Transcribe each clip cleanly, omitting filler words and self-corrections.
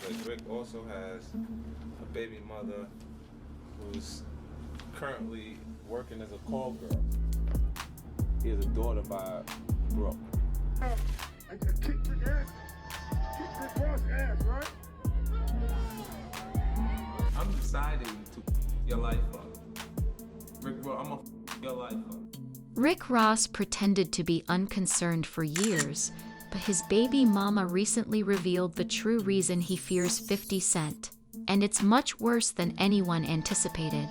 because Rick also has a baby mother who's currently working as a call girl. He has a daughter by Brooke. I just kicked Rick ass. Kicked Rick Ross ass, right? I'm deciding to your life up. Rick Ross, I'm gonna your life up. Rick Ross pretended to be unconcerned for years, but his baby mama recently revealed the true reason he fears 50 Cent, and it's much worse than anyone anticipated.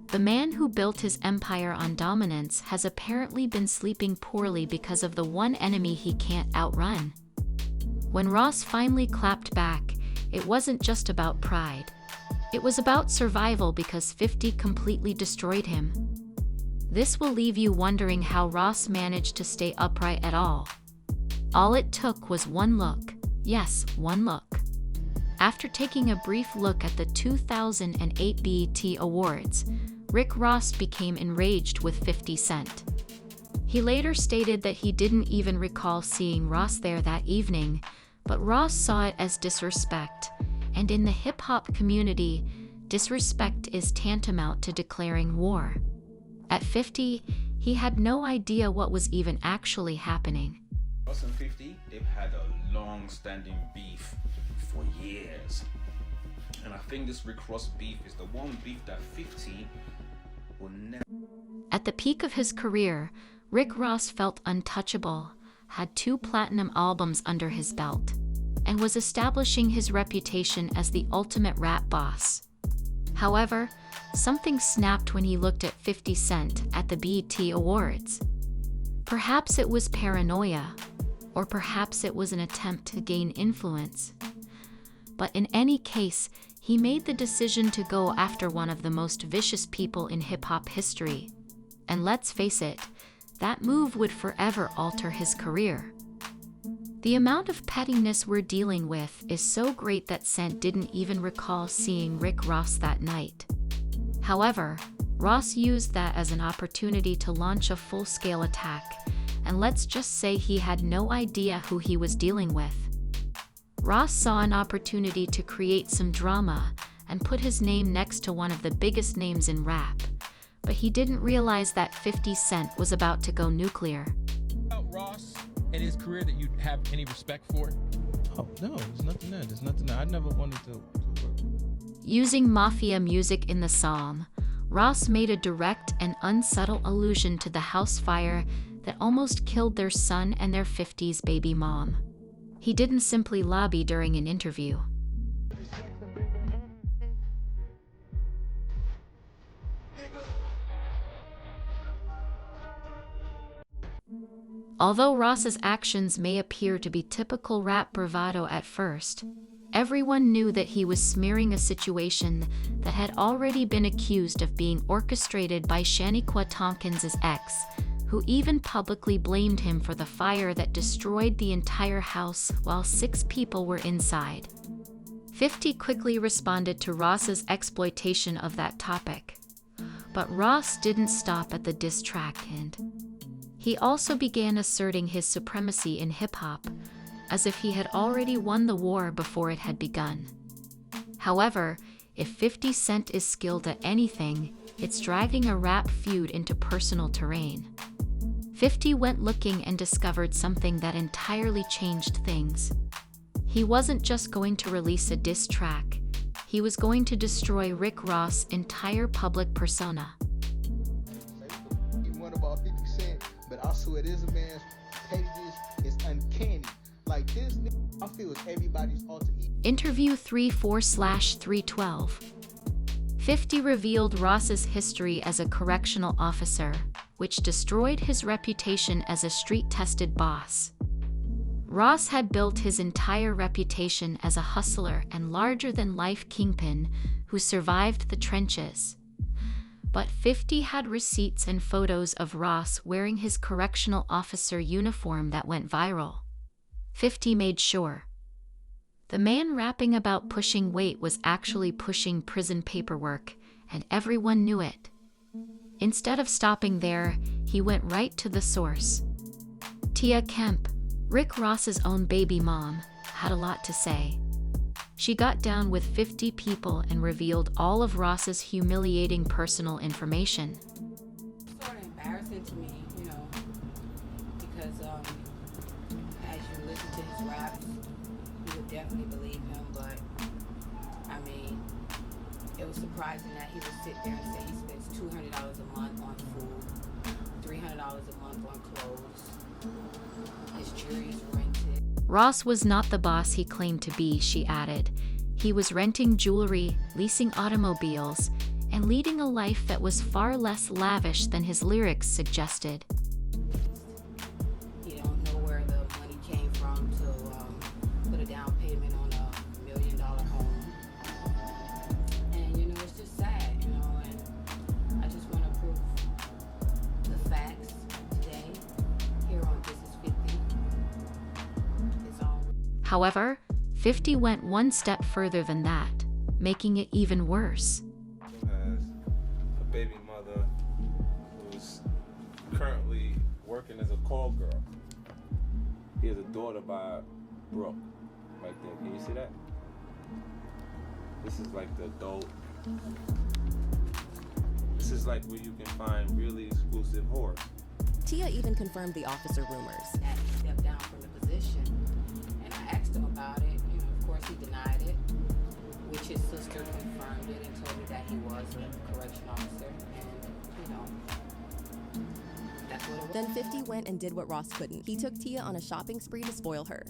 The man who built his empire on dominance has apparently been sleeping poorly because of the one enemy he can't outrun. When Ross finally clapped back, it wasn't just about pride. It was about survival because 50 completely destroyed him. This will leave you wondering how Ross managed to stay upright at all. All it took was one look. Yes, one look. After taking a brief look at the 2008 BET Awards, Rick Ross became enraged with 50 Cent. He later stated that he didn't even recall seeing Ross there that evening, but Ross saw it as disrespect, and in the hip-hop community, disrespect is tantamount to declaring war. At 50, he had no idea what was even actually happening. Ross and 50, they've had a long-standing beef for years. And I think this Rick Ross beef is the one beef that 50 will never... At the peak of his career, Rick Ross felt untouchable, had 2 platinum albums under his belt, and was establishing his reputation as the ultimate rap boss. However, something snapped when he looked at 50 Cent at the BET Awards. Perhaps it was paranoia, or perhaps it was an attempt to gain influence. But in any case, he made the decision to go after one of the most vicious people in hip-hop history. And let's face it, that move would forever alter his career. The amount of pettiness we're dealing with is so great that Cent didn't even recall seeing Rick Ross that night. However, Ross used that as an opportunity to launch a full-scale attack, and let's just say he had no idea who he was dealing with. Ross saw an opportunity to create some drama and put his name next to one of the biggest names in rap, but he didn't realize that 50 Cent was about to go nuclear. About Ross and his career that you'd have any respect for? Oh, no, there's nothing there. There's nothing there. I never wanted to work. Using mafia music in the song, Ross made a direct and unsubtle allusion to the house fire that almost killed their son and their 50s baby mom. He didn't simply lobby during an interview. Although Ross's actions may appear to be typical rap bravado at first, everyone knew that he was smearing a situation that had already been accused of being orchestrated by Shaniqua Tompkins' ex, who even publicly blamed him for the fire that destroyed the entire house while 6 people were inside. 50 quickly responded to Ross's exploitation of that topic. But Ross didn't stop at the diss track, and he also began asserting his supremacy in hip-hop, as if he had already won the war before it had begun. However, if 50 Cent is skilled at anything, it's dragging a rap feud into personal terrain. 50 went looking and discovered something that entirely changed things. He wasn't just going to release a diss track, he was going to destroy Rick Ross' entire public persona. You want about 50 Cent, but also it is a man's pettiness is uncanny. Like this, I feel it's everybody's alter ego. Interview 34/312. 50 revealed Ross's history as a correctional officer, which destroyed his reputation as a street-tested boss. Ross had built his entire reputation as a hustler and larger-than-life kingpin who survived the trenches. But 50 had receipts and photos of Ross wearing his correctional officer uniform that went viral. 50 made sure. The man rapping about pushing weight was actually pushing prison paperwork, and everyone knew it. Instead of stopping there, he went right to the source. Tia Kemp, Rick Ross's own baby mom, had a lot to say. She got down with 50 people and revealed all of Ross's humiliating personal information. Sort of embarrassing to me, you know, because as you listen to his raps, you would definitely believe him, but I mean, it was surprising that he would sit there and say he spends $200 a month on food, $300 a month on clothes, his jewelry is rented. Ross was not the boss he claimed to be, she added. He was renting jewelry, leasing automobiles, and leading a life that was far less lavish than his lyrics suggested. You don't know where the money came from to put a down payment on $1 million home. And you know, it's just sad, you know, and I just want to prove the facts today here on This Is 50. It's all. However, 50 went one step further than that, making it even worse. Has a baby mother who's currently working as a call girl. He has a daughter by Brooke, right there. Can you see that? This is like the adult. This is like where you can find really exclusive whores. Tia even confirmed the officer rumors. That he stepped down from the position, and I asked him about it. You know, of course, he denied it, which his sister confirmed it and told me that he was a correction officer, and you know, that's what it was. Then 50 went and did what Ross couldn't. He took Tia on a shopping spree to spoil her.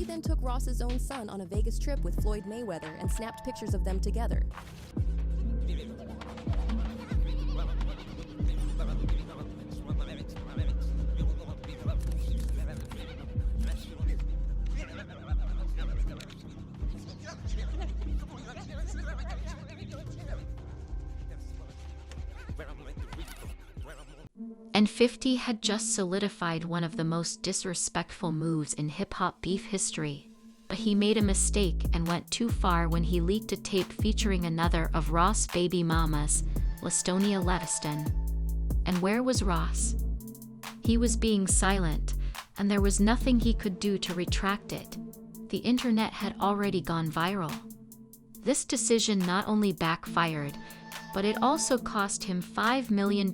Then took Ross's own son on a Vegas trip with Floyd Mayweather and snapped pictures of them together. And 50 had just solidified one of the most disrespectful moves in hip-hop beef history. But he made a mistake and went too far when he leaked a tape featuring another of Ross' baby mamas, Lastonia Leviston. And where was Ross? He was being silent, and there was nothing he could do to retract it. The internet had already gone viral. This decision not only backfired, but it also cost him $5 million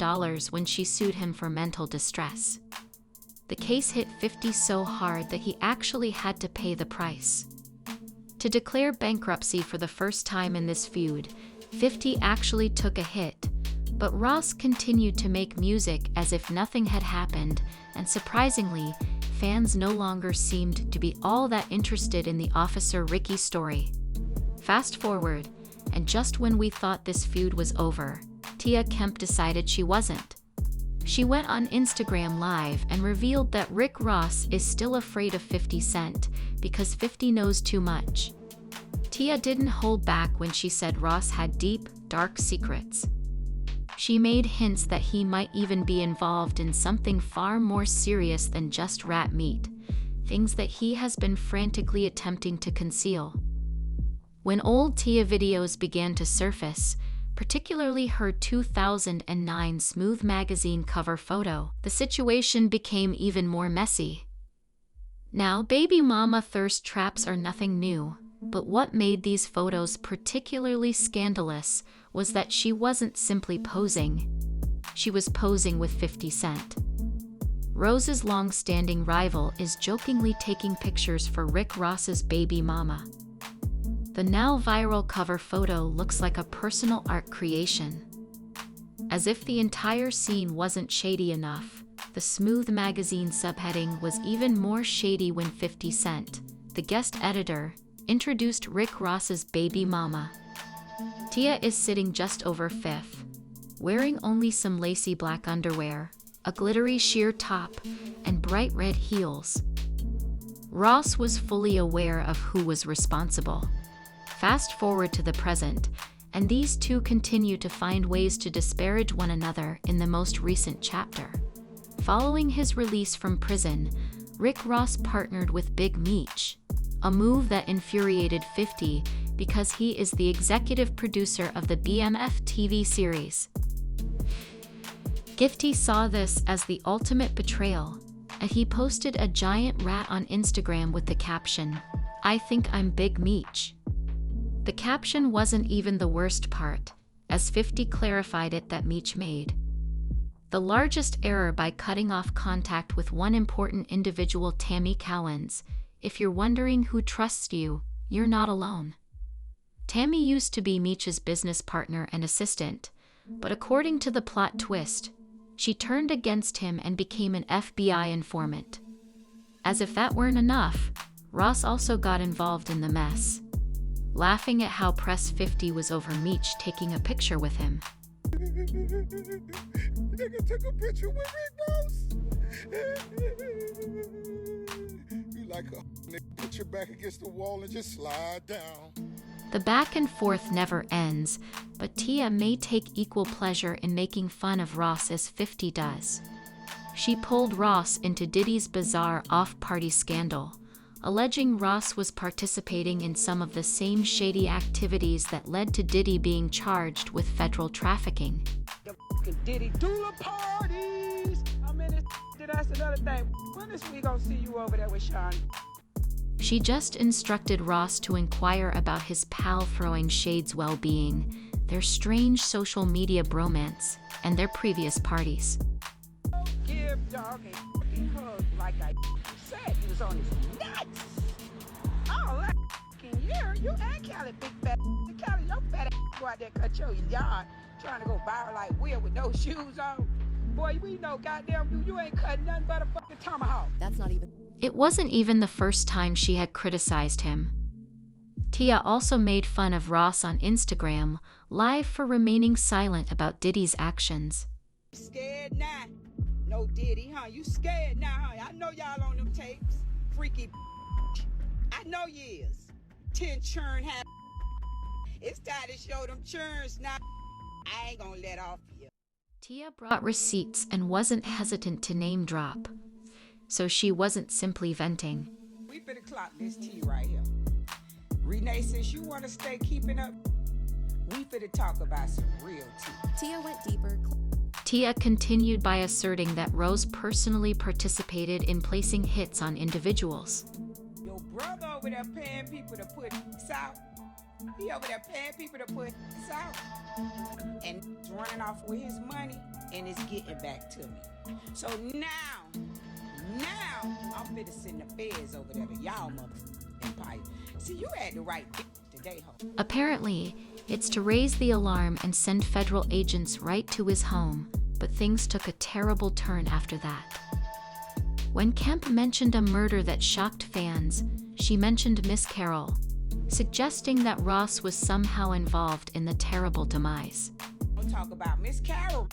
when she sued him for mental distress. The case hit 50 so hard that he actually had to pay the price. To declare bankruptcy for the first time in this feud, 50 actually took a hit, but Ross continued to make music as if nothing had happened, and surprisingly, fans no longer seemed to be all that interested in the Officer Ricky story. Fast forward, and just when we thought this feud was over, Tia Kemp decided she wasn't. She went on Instagram Live and revealed that Rick Ross is still afraid of 50 Cent because 50 knows too much. Tia didn't hold back when she said Ross had deep, dark secrets. She made hints that he might even be involved in something far more serious than just rat meat, things that he has been frantically attempting to conceal. When old Tia videos began to surface, particularly her 2009 Smooth magazine cover photo, the situation became even more messy. Now, baby mama thirst traps are nothing new, but what made these photos particularly scandalous was that she wasn't simply posing. She was posing with 50 Cent. Rose's long-standing rival is jokingly taking pictures for Rick Ross's baby mama. The now viral cover photo looks like a personal art creation. As if the entire scene wasn't shady enough, the Smooth magazine subheading was even more shady when 50 Cent, the guest editor, introduced Rick Ross's baby mama. Tia is sitting just over fifth. wearing only some lacy black underwear, a glittery sheer top, and bright red heels. Ross was fully aware of who was responsible. Fast forward to the present, and these two continue to find ways to disparage one another in the most recent chapter. Following his release from prison, Rick Ross partnered with Big Meech, a move that infuriated 50 because he is the executive producer of the BMF TV series. Gifty saw this as the ultimate betrayal, and he posted a giant rat on Instagram with the caption, "I think I'm Big Meech." The caption wasn't even the worst part, as 50 clarified it that Meech made the largest error by cutting off contact with one important individual, Tammy Cowens. If you're wondering who trusts you, you're not alone. Tammy used to be Meech's business partner and assistant, but according to the plot twist, she turned against him and became an FBI informant. As if that weren't enough, Ross also got involved in the mess, laughing at how Press 50 was over Meech taking a picture with him. Nigga took a picture with Rick Ross. You like a nigga, put your back against the wall and just slide down. The back and forth never ends, but Tia may take equal pleasure in making fun of Ross as 50 does. She pulled Ross into Diddy's bizarre off-party scandal, alleging Ross was participating in some of the same shady activities that led to Diddy being charged with federal trafficking. The fucking Diddy Dula parties! I'm in this. That's another thing. When is we gonna see you over there with Sean? She just instructed Ross to inquire about his pal throwing Shade's well-being, their strange social media bromance, and their previous parties. Give dog a fucking hug like I said. He was on his nuts. Oh, that fucking year, you and Callie, big fat. Callie, your fat ass go out there cut your yard, trying to go viral like Will with no shoes on. Boy, we know goddamn you ain't cutting nothing but a fucking tomahawk. That's not even. It wasn't even the first time she had criticized him. Tia also made fun of Ross on Instagram Live for remaining silent about Diddy's actions. Scared now? No Diddy, huh? You scared now, huh? I know y'all on them tapes. Freaky. I know you is. 10 churn have. It's time to show them churns now. I ain't gonna let off you. Tia brought receipts and wasn't hesitant to name drop, so she wasn't simply venting. We finna clock this tea right here. Renee says you wanna stay keeping up. We finna talk about some real tea. Tia went deeper. Tia continued by asserting that Rose personally participated in placing hits on individuals. Your brother over there paying people to put out. He over there paying people to put out. And he's running off with his money and it's getting back to me. So now, I'm finna send the feds over there to y'all motherfucking empire. See, you had the right today, ho. Apparently, it's to raise the alarm and send federal agents right to his home, but things took a terrible turn after that. When Kemp mentioned a murder that shocked fans, she mentioned Miss Carroll, suggesting that Ross was somehow involved in the terrible demise. We'll talk about Miss Carroll.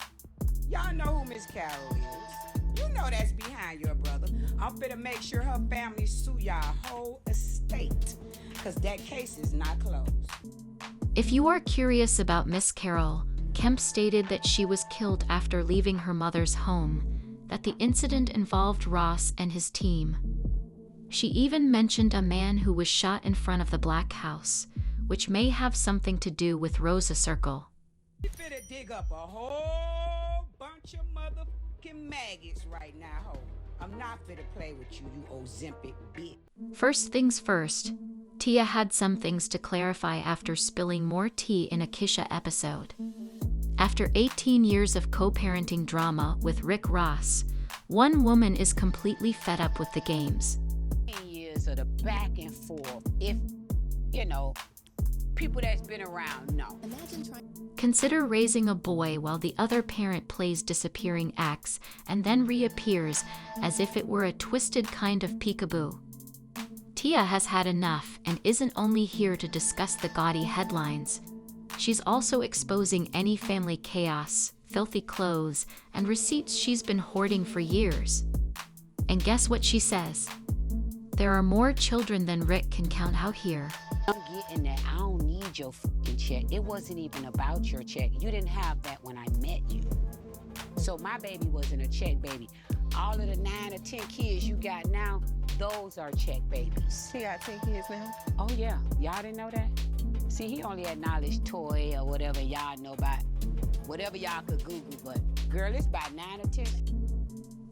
Y'all know who Miss Carroll is. You know that's behind your brother. I'm finna make sure her family sue y'all whole estate, cause that case is not closed. If you are curious about Miss Carroll, Kemp stated that she was killed after leaving her mother's home, that the incident involved Ross and his team. She even mentioned a man who was shot in front of the Black House, which may have something to do with Rosa Circle. You finna dig up a whole bunch of motherfucking maggots right now, ho. I'm not finna play with you, you Ozempic bitch. First things first, Tia had some things to clarify after spilling more tea in a Kisha episode. After 18 years of co-parenting drama with Rick Ross, one woman is completely fed up with the games. Years of the back and forth, if, you know, people that's been around know. Consider raising a boy while the other parent plays disappearing acts and then reappears as if it were a twisted kind of peekaboo. Tia has had enough and isn't only here to discuss the gaudy headlines. She's also exposing any family chaos, filthy clothes, and receipts she's been hoarding for years. And guess what she says? There are more children than Rick can count out here. I'm getting that. I don't need your fucking check. It wasn't even about your check. You didn't have that when I met you. So my baby wasn't a check baby. All of the 9 or 10 kids you got now, those are check babies. He got 10 kids now? Oh yeah, y'all didn't know that? See, he only acknowledged toy or whatever y'all know about, whatever y'all could Google, but girl, it's about 9 or 10.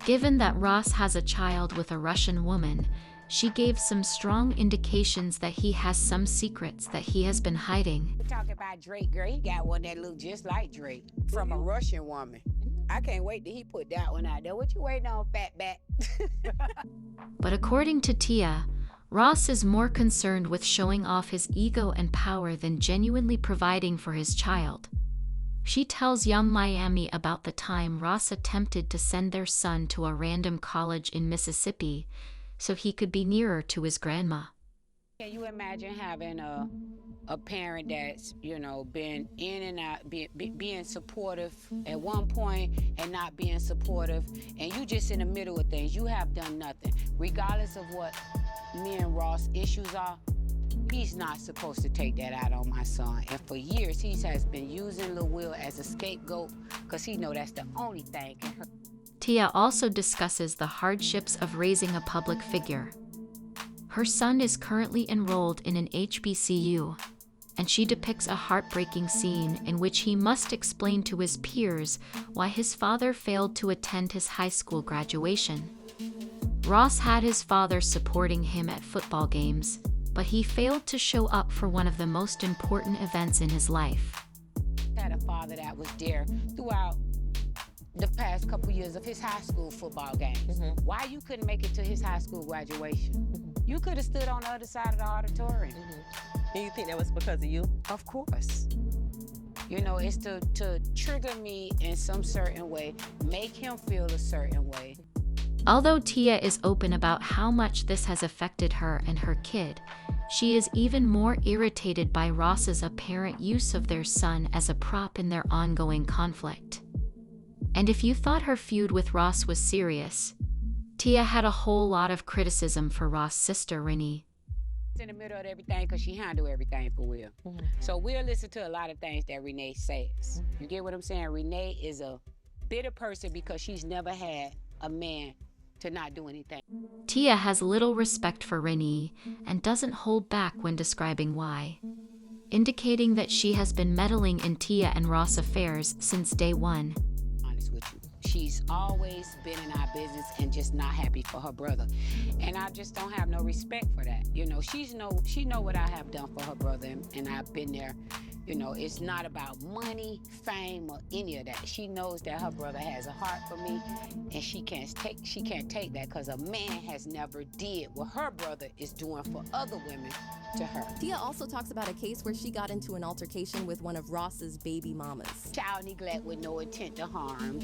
Given that Ross has a child with a Russian woman, she gave some strong indications that he has some secrets that he has been hiding. We talking about Drake, girl, he got one that looked just like Drake from a Russian woman. I can't wait till he put that one out there. What you waiting on, fatback? But according to Tia, Ross is more concerned with showing off his ego and power than genuinely providing for his child. She tells Young Miami about the time Ross attempted to send their son to a random college in Mississippi so he could be nearer to his grandma. Can you imagine having a parent that's, been in and out, being supportive at one point and not being supportive, and you just in the middle of things? You have done nothing. Regardless of what me and Ross' issues are, he's not supposed to take that out on my son. And for years, he has been using Lil Will as a scapegoat because he know that's the only thing can hurt. Tia also discusses the hardships of raising a public figure. Her son is currently enrolled in an HBCU, and she depicts a heartbreaking scene in which he must explain to his peers why his father failed to attend his high school graduation. Ross had his father supporting him at football games, but he failed to show up for one of the most important events in his life. I had a father that was there throughout the past couple years of his high school football games. Why you couldn't make it to his high school graduation? You could have stood on the other side of the auditorium. And you think that was because of you? Of course. It's to trigger me in some certain way, make him feel a certain way. Although Tia is open about how much this has affected her and her kid, she is even more irritated by Ross's apparent use of their son as a prop in their ongoing conflict. And if you thought her feud with Ross was serious, Tia had a whole lot of criticism for Ross' sister, Renee. In the middle of everything because she handle everything for Will. So Will listen to a lot of things that Renee says. You get what I'm saying? Renee is a bitter person because she's never had a man to not do anything. Tia has little respect for Renee and doesn't hold back when describing why, indicating that she has been meddling in Tia and Ross affairs since day one. Honest with you. She's always been in our business and just not happy for her brother. And I just don't have no respect for that. She know what I have done for her brother, and I've been there. It's not about money, fame, or any of that. She knows that her brother has a heart for me, and she can't take that because a man has never did what her brother is doing for other women to her. Tia also talks about a case where she got into an altercation with one of Ross's baby mamas. Child neglect with no intent to harm,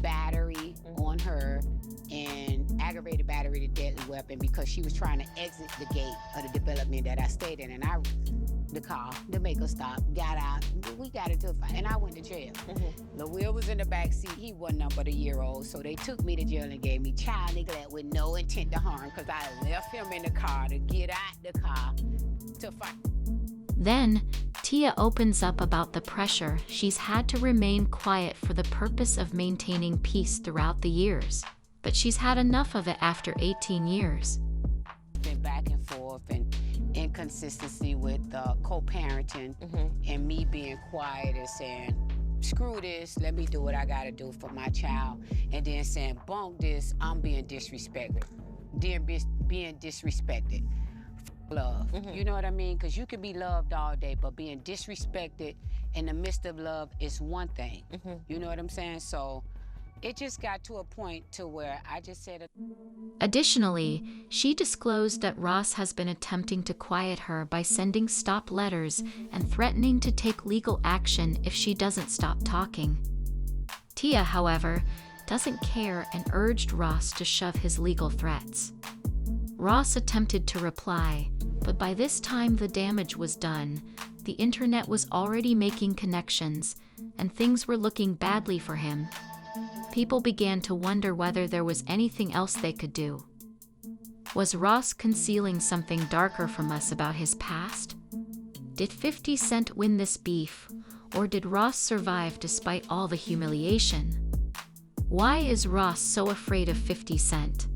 battery on her, and aggravated battery to deadly weapon because she was trying to exit the gate of the development that I stayed in, and the car to make her stop, got out, we got into a fight, and I went to jail. The Will was in the back seat, he wasn't nothing but a year old, so they took me to jail and gave me child neglect with no intent to harm because I left him in the car to get out the car to fight. Then, Tia opens up about the pressure she's had to remain quiet for the purpose of maintaining peace throughout the years, but she's had enough of it after 18 years. Been back and forth and inconsistency with co-parenting and me being quiet and saying, screw this, let me do what I gotta do for my child, and then saying, bunk this, I'm being disrespected. Being disrespected. Love. You know what I mean? Because you can be loved all day, but being disrespected in the midst of love is one thing. You know what I'm saying? So it just got to a point to where I just said... Additionally, she disclosed that Ross has been attempting to quiet her by sending stop letters and threatening to take legal action if she doesn't stop talking. Tia, however, doesn't care and urged Ross to shove his legal threats. Ross attempted to reply, but by this time the damage was done. the internet was already making connections, and things were looking badly for him. People began to wonder whether there was anything else they could do. Was Ross concealing something darker from us about his past? Did 50 Cent win this beef, or did Ross survive despite all the humiliation? Why is Ross so afraid of 50 Cent?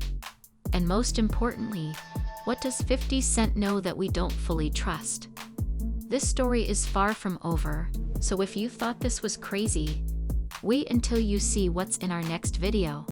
And most importantly, what does 50 Cent know that we don't fully trust? This story is far from over, so if you thought this was crazy, wait until you see what's in our next video.